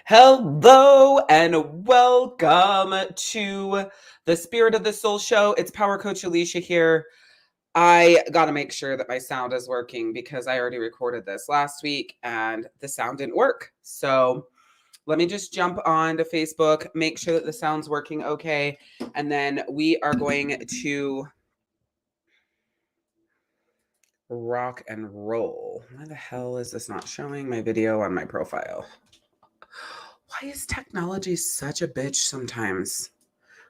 Hello and welcome to the Spirit of the Soul show. It's Power Coach Alicia here. I got to make sure that my sound is working because I already recorded this last week and the sound didn't work. So let me just jump on to Facebook, make sure that the sound's working okay. And then we are going to rock and roll. Why the hell is this not showing my video on my profile? Why is technology such a bitch sometimes?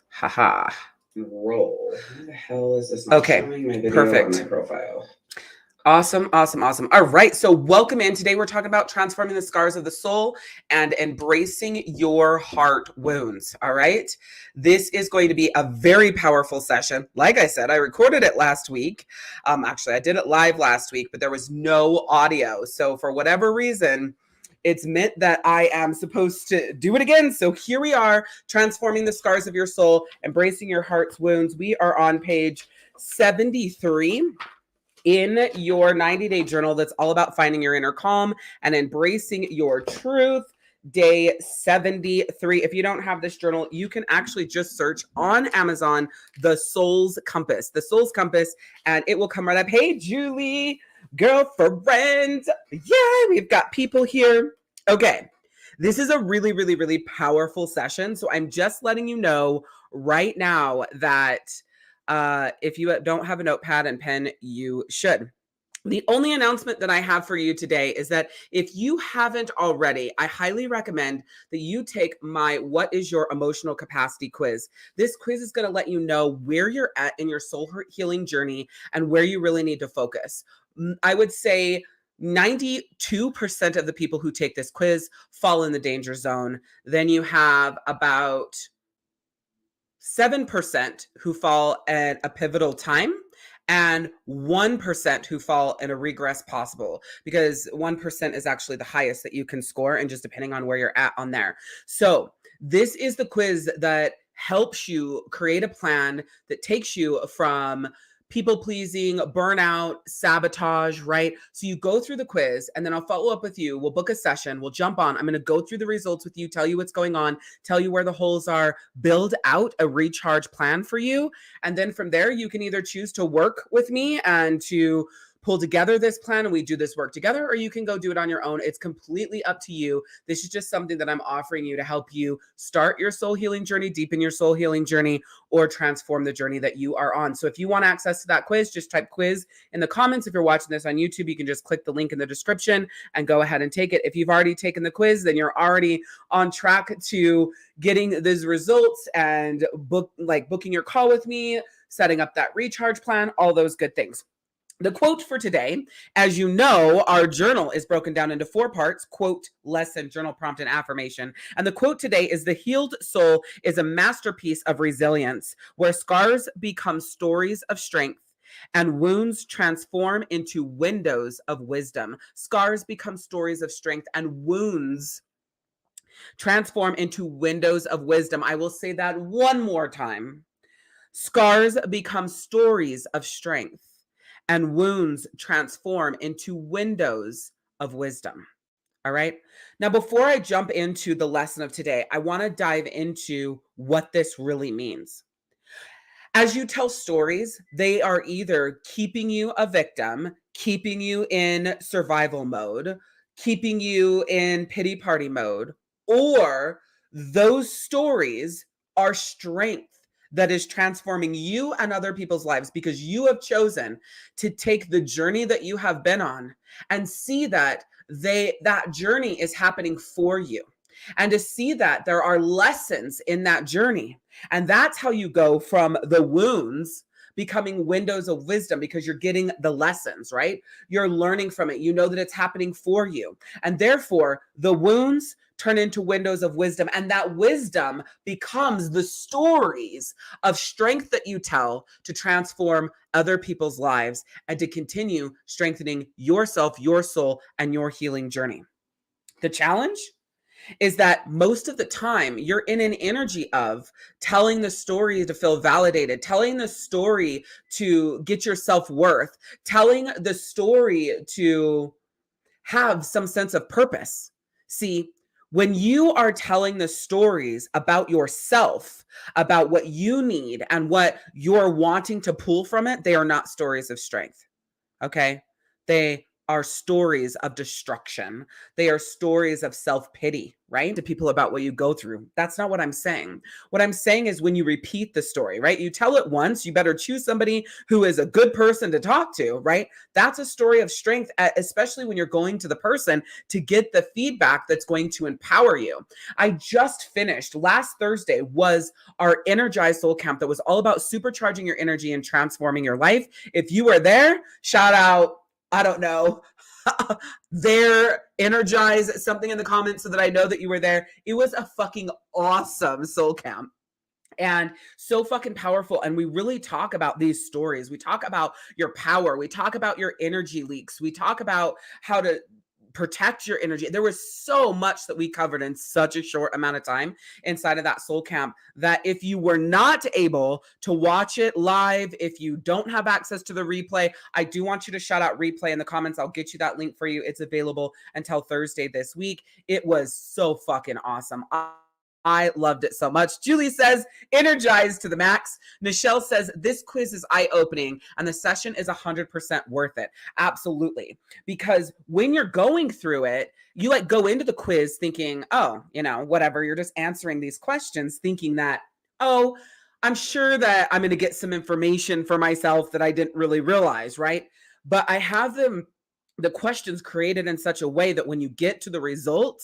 Haha. Roll. Why the hell is this not showing my video on my profile? Awesome. All right. So welcome in. Today we're talking about transforming the scars of the soul and embracing your heart wounds. All right. This is going to be a very powerful session. Like I said, I recorded it last week. Actually, I did it live last week, but there was no audio. So for whatever reason, it's meant that I am supposed to do it again. So here we are, transforming the scars of your soul, embracing your heart's wounds. We are on page 73 in your 90-day journal that's all about finding your inner calm and embracing your truth. Day 73. If you don't have this journal, you can actually just search on Amazon, The Soul's Compass. The Soul's Compass, and it will come right up. Hey, Julie, girlfriend. Yay, we've got people here. Okay, this is a really, really, really powerful session. So I'm just letting you know right now that if you don't have a notepad and pen, you should. The only announcement that I have for you today is that if you haven't already, I highly recommend that you take my What is Your Emotional Capacity quiz. This quiz is going to let you know where you're at in your soul healing journey and where you really need to focus. I would say 92% of the people who take this quiz fall in the danger zone. Then you have about 7% who fall at a pivotal time, and 1% who fall in a regress possible, because 1% is actually the highest that you can score, and just depending on where you're at on there. So this is the quiz that helps you create a plan that takes you from people pleasing, burnout, sabotage, right? So you go through the quiz and then I'll follow up with you. We'll book a session. We'll jump on. I'm going to go through the results with you, tell you what's going on, tell you where the holes are, build out a recharge plan for you. And then from there, you can either choose to work with me and to pull together this plan and we do this work together, or you can go do it on your own. It's completely up to you. This is just something that I'm offering you to help you start your soul healing journey, deepen your soul healing journey, or transform the journey that you are on. So if you want access to that quiz, just type quiz in the comments. If you're watching this on YouTube, you can just click the link in the description and go ahead and take it. If you've already taken the quiz, then you're already on track to getting these results and booking your call with me, setting up that recharge plan, all those good things. The quote for today, as you know, our journal is broken down into 4 parts: quote, lesson, journal prompt, and affirmation. And the quote today is: the healed soul is a masterpiece of resilience, where scars become stories of strength and wounds transform into windows of wisdom. Scars become stories of strength and wounds transform into windows of wisdom. I will say that one more time. Scars become stories of strength and wounds transform into windows of wisdom. All right. Now, before I jump into the lesson of today, I want to dive into what this really means. As you tell stories, they are either keeping you a victim, keeping you in survival mode, keeping you in pity party mode, or those stories are strength that is transforming you and other people's lives, because you have chosen to take the journey that you have been on and see that that journey is happening for you, and to see that there are lessons in that journey. And that's how you go from the wounds becoming windows of wisdom, because you're getting the lessons, right? You're learning from it. You know that it's happening for you. And therefore, the wounds turn into windows of wisdom. And that wisdom becomes the stories of strength that you tell to transform other people's lives and to continue strengthening yourself, your soul, and your healing journey. The challenge is that most of the time you're in an energy of telling the story to feel validated, telling the story to get your self-worth, telling the story to have some sense of purpose. See, When you are telling the stories about yourself, about what you need and what you're wanting to pull from it, they are not stories of strength. Okay. They are stories of destruction. They are stories of self pity, right? To people about what you go through. That's not what I'm saying. What I'm saying is when you repeat the story, right? You tell it once, you better choose somebody who is a good person to talk to, right? That's a story of strength, especially when you're going to the person to get the feedback that's going to empower you. I just finished last Thursday was our Energized Soul Camp that was all about supercharging your energy and transforming your life. If you were there, shout out, I don't know, there, energize something in the comments so that I know that you were there. It was a fucking awesome soul camp and so fucking powerful. And we really talk about these stories. We talk about your power. We talk about your energy leaks. We talk about how to protect your energy. There was so much that we covered in such a short amount of time inside of that soul camp that if you were not able to watch it live, if you don't have access to the replay, I do want you to shout out replay in the comments. I'll get you that link for you. It's available until Thursday this week. It was so fucking awesome. I loved it so much. Julie says, energized to the max. Nichelle says, this quiz is eye-opening and the session is 100% worth it. Absolutely. Because when you're going through it, you like go into the quiz thinking, oh, you know, whatever. You're just answering these questions thinking that, oh, I'm sure that I'm going to get some information for myself that I didn't really realize, right? But I have the questions created in such a way that when you get to the result,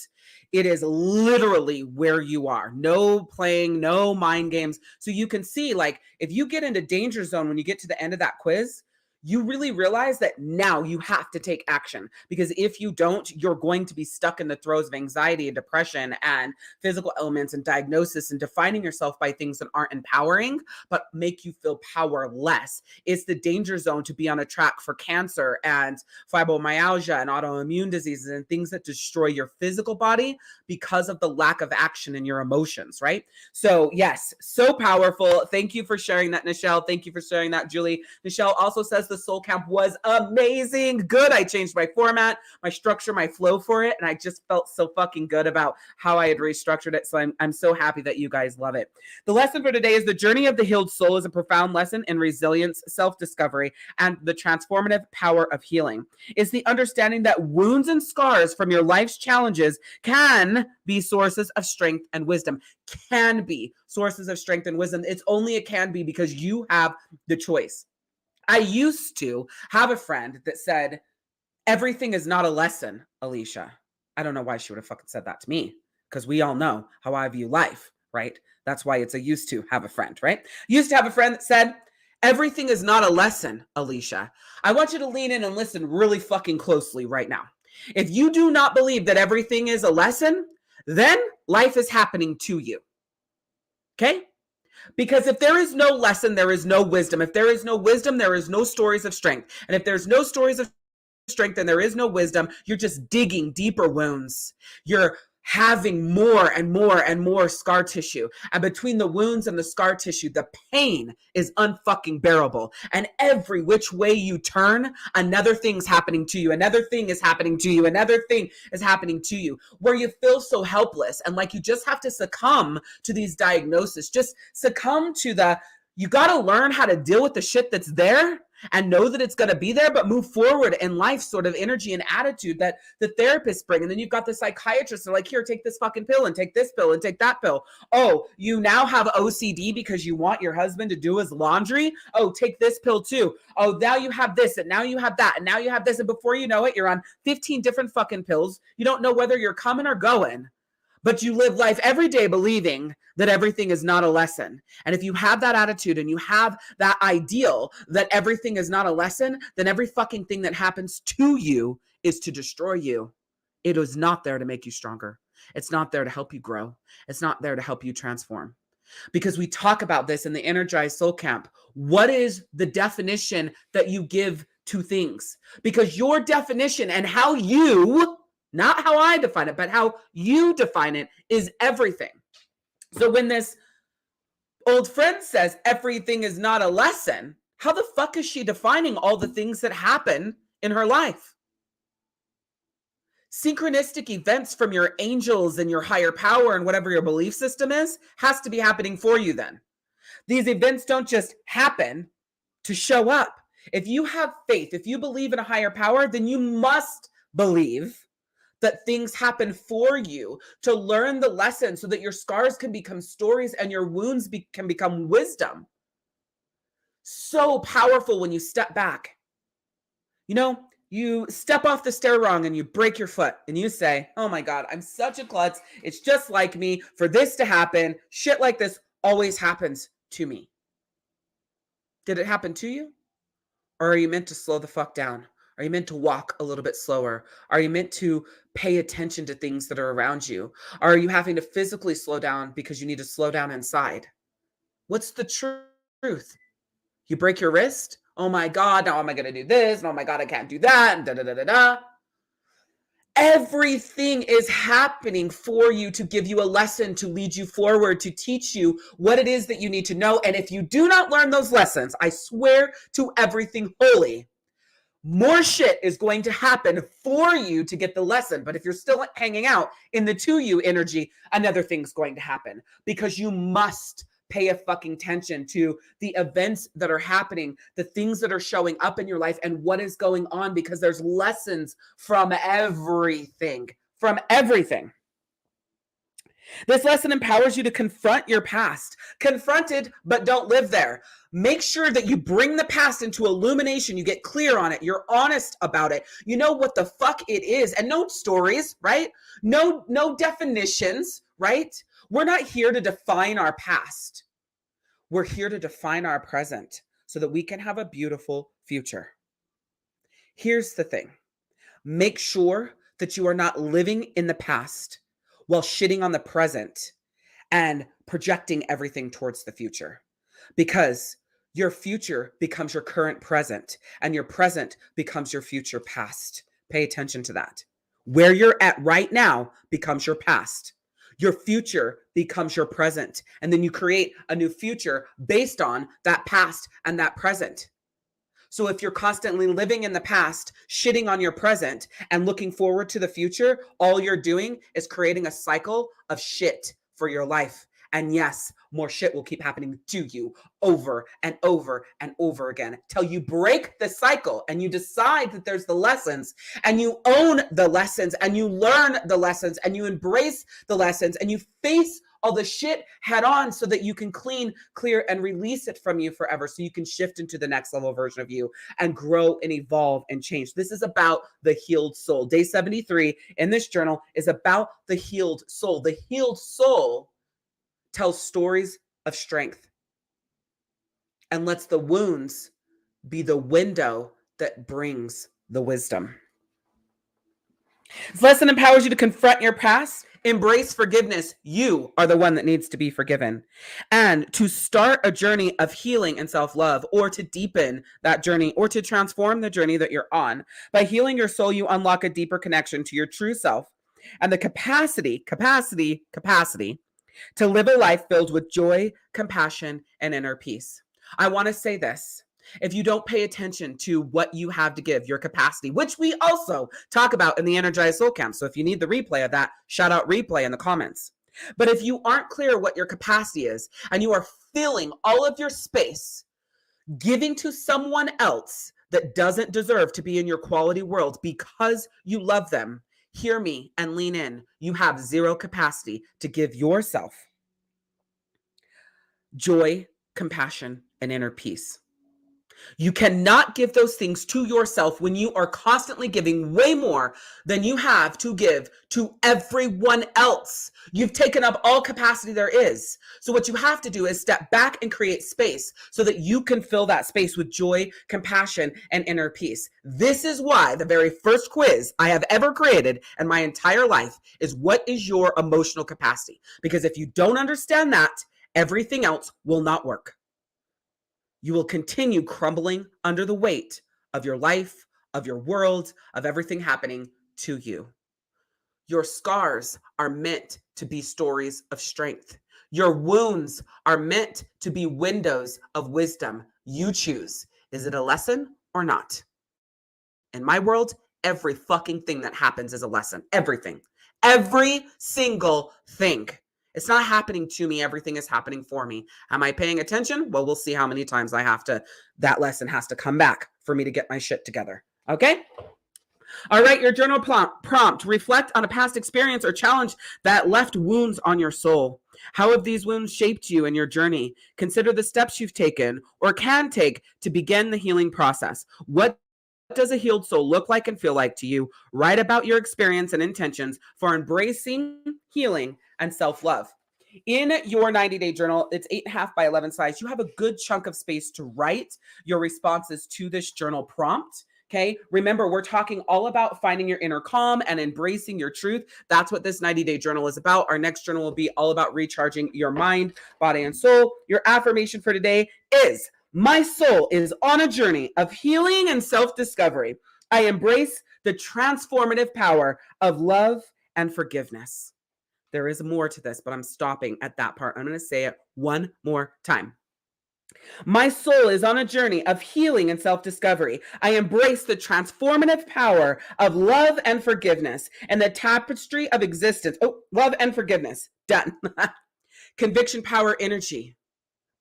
it is literally where you are. No playing, no mind games. So you can see, like, if you get into danger zone when you get to the end of that quiz, you really realize that now you have to take action, because if you don't, you're going to be stuck in the throes of anxiety and depression and physical ailments and diagnosis and defining yourself by things that aren't empowering but make you feel powerless. It's the danger zone to be on a track for cancer and fibromyalgia and autoimmune diseases and things that destroy your physical body because of the lack of action in your emotions, right? So yes, so powerful. Thank you for sharing that, Nichelle. Thank you for sharing that, Julie. Nichelle also says the soul camp was amazing. Good. I changed my format, my structure, my flow for it. And I just felt so fucking good about how I had restructured it. So I'm so happy that you guys love it. The lesson for today is the journey of the healed soul is a profound lesson in resilience, self-discovery, and the transformative power of healing. It's the understanding that wounds and scars from your life's challenges can be sources of strength and wisdom. Can be sources of strength and wisdom. It's only a can be because you have the choice. I used to have a friend that said, everything is not a lesson, Alicia. I don't know why she would have fucking said that to me, because we all know how I view life, right? That's why it's a used to have a friend, right? Used to have a friend that said, everything is not a lesson, Alicia. I want you to lean in and listen really fucking closely right now. If you do not believe that everything is a lesson, then life is happening to you. Okay? Because if there is no lesson, there is no wisdom. If there is no wisdom, there is no stories of strength. And if there's no stories of strength and there is no wisdom, you're just digging deeper wounds. You're having more and more and more scar tissue. And between the wounds and the scar tissue, the pain is unfucking bearable. And every which way you turn, another thing's happening to you. Another thing is happening to you. Another thing is happening to you, where you feel so helpless and like you just have to succumb to these diagnoses. Just succumb to you got to learn how to deal with the shit that's there and know that it's going to be there, but move forward in life sort of energy and attitude that the therapists bring. And then you've got the psychiatrists are like, here, take this fucking pill and take this pill and take that pill. Oh, you now have OCD because you want your husband to do his laundry. Oh, take this pill too. Oh, now you have this and now you have that and now you have this. And before you know it, you're on 15 different fucking pills. You don't know whether you're coming or going. But you live life every day believing that everything is not a lesson. And if you have that attitude and you have that ideal that everything is not a lesson, then every fucking thing that happens to you is to destroy you. It is not there to make you stronger. It's not there to help you grow. It's not there to help you transform. Because we talk about this in the Energized Soul Camp. What is the definition that you give to things? Because your definition and how you, not how I define it, but how you define it, is everything. So when this old friend says everything is not a lesson, how the fuck is she defining all the things that happen in her life? Synchronistic events from your angels and your higher power and whatever your belief system is has to be happening for you then. These events don't just happen to show up. If you have faith, if you believe in a higher power, then you must believe that things happen for you to learn the lesson so that your scars can become stories and your wounds can become wisdom. So powerful when you step back. You know, you step off the stair wrong and you break your foot and you say, oh my God, I'm such a klutz. It's just like me for this to happen. Shit like this always happens to me. Did it happen to you? Or are you meant to slow the fuck down? Are you meant to walk a little bit slower? Are you meant to pay attention to things that are around you? Are you having to physically slow down because you need to slow down inside? What's the truth? You break your wrist? Oh my God, now am I going to do this? And oh my God, I can't do that. And da da da da da. Everything is happening for you to give you a lesson, to lead you forward, to teach you what it is that you need to know. And if you do not learn those lessons, I swear to everything holy, more shit is going to happen for you to get the lesson. But if you're still hanging out in the to you energy, another thing's going to happen because you must pay a fucking attention to the events that are happening, the things that are showing up in your life and what is going on, because there's lessons from everything, from everything. This lesson empowers you to confront your past. Confront it, but don't live there. Make sure that you bring the past into illumination. You get clear on it. You're honest about it. You know what the fuck it is. And no stories, right? No definitions, right? We're not here to define our past. We're here to define our present so that we can have a beautiful future. Here's the thing. Make sure that you are not living in the past while shitting on the present and projecting everything towards the future, because your future becomes your current present and your present becomes your future past. Pay attention to that. Where you're at right now becomes your past. Your future becomes your present. And then you create a new future based on that past and that present. So if you're constantly living in the past, shitting on your present, and looking forward to the future, all you're doing is creating a cycle of shit for your life. And yes, more shit will keep happening to you over and over and over again till you break the cycle and you decide that there's the lessons and you own the lessons and you learn the lessons and you embrace the lessons and you face all the shit head on so that you can clean, clear, and release it from you forever so you can shift into the next level version of you and grow and evolve and change. This is about the healed soul. Day 73 in this journal is about the healed soul. The healed soul tells stories of strength and lets the wounds be the window that brings the wisdom. This lesson empowers you to confront your past, embrace forgiveness. You are the one that needs to be forgiven. And to start a journey of healing and self-love, or to deepen that journey, or to transform the journey that you're on. By healing your soul, you unlock a deeper connection to your true self and the capacity to live a life filled with joy, compassion, and inner peace. I want to say this. If you don't pay attention to what you have to give, your capacity, which we also talk about in the Energized Soul Camp. So if you need the replay of that, shout out replay in the comments. But if you aren't clear what your capacity is and you are filling all of your space, giving to someone else that doesn't deserve to be in your quality world because you love them, hear me and lean in. You have zero capacity to give yourself joy, compassion, and inner peace. You cannot give those things to yourself when you are constantly giving way more than you have to give to everyone else. You've taken up all capacity there is. So what you have to do is step back and create space so that you can fill that space with joy, compassion, and inner peace. This is why the very first quiz I have ever created in my entire life is, what is your emotional capacity? Because if you don't understand that, everything else will not work. You will continue crumbling under the weight of your life, of your world, of everything happening to you. Your scars are meant to be stories of strength. Your wounds are meant to be windows of wisdom. You choose. Is it a lesson or not? In my world, Every fucking thing that happens is a lesson. Everything. Every single thing. It's not happening to me. Everything is happening for me. Am I paying attention? Well, we'll see how many times that lesson has to come back for me to get my shit together. Okay? All right, your journal prompt. Reflect on a past experience or challenge that left wounds on your soul. How have these wounds shaped you in your journey? Consider the steps you've taken or can take to begin the healing process. What does a healed soul look like and feel like to you? Write about your experience and intentions for embracing healing and self-love. In your 90-day journal, it's 8.5 by 11 size. You have a good chunk of space to write your responses to this journal prompt. Okay. Remember, we're talking all about finding your inner calm and embracing your truth. That's what this 90-day journal is about. Our next journal will be all about recharging your mind, body, and soul. Your affirmation for today is: my soul is on a journey of healing and self-discovery. I embrace the transformative power of love and forgiveness. There is more to this, but I'm stopping at that part. I'm going to say it one more time. My soul is on a journey of healing and self-discovery. I embrace the transformative power of love and forgiveness and the tapestry of existence. Oh, love and forgiveness. Done. Conviction, power, energy.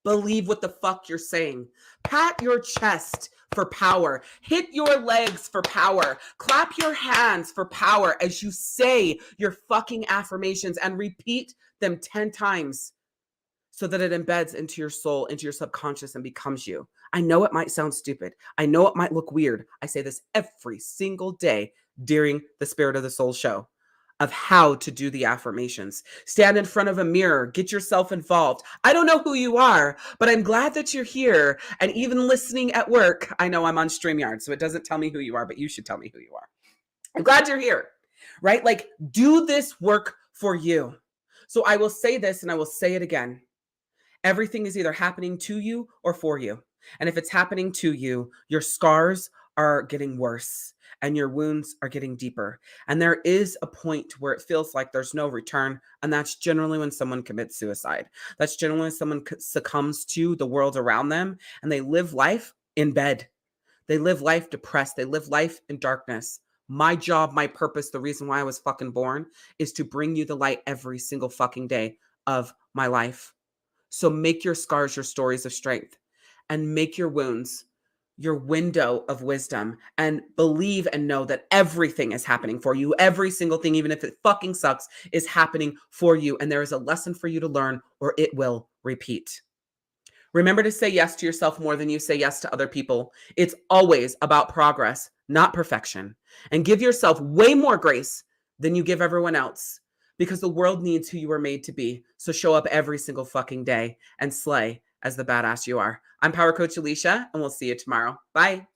Believe what the fuck you're saying. Pat your chest for power. Hit your legs for power. Clap your hands for power as you say your fucking affirmations and repeat them 10 times so that it embeds into your soul, into your subconscious, and becomes you. I know it might sound stupid. I know it might look weird. I say this every single day during the Spirit of the Soul show of how to do the affirmations. Stand in front of a mirror, get yourself involved. I don't know who you are, but I'm glad that you're here. And even listening at work, I know I'm on StreamYard, so it doesn't tell me who you are, but you should tell me who you are. I'm glad you're here, right? Like, do this work for you. So I will say this and I will say it again. Everything is either happening to you or for you. And if it's happening to you, your scars are getting worse and your wounds are getting deeper. And there is a point where it feels like there's no return. And that's generally when someone commits suicide. That's generally when someone succumbs to the world around them and they live life in bed. They live life depressed. They live life in darkness. My job, my purpose, the reason why I was fucking born is to bring you the light every single fucking day of my life. So make your scars your stories of strength and make your wounds your window of wisdom, and believe and know that everything is happening for you. Every single thing, even if it fucking sucks, is happening for you. And there is a lesson for you to learn or it will repeat. Remember to say yes to yourself more than you say yes to other people. It's always about progress, not perfection. And give yourself way more grace than you give everyone else, because the world needs who you were made to be. So show up every single fucking day and slay as the badass you are. I'm Power Coach Alicia, and we'll see you tomorrow. Bye.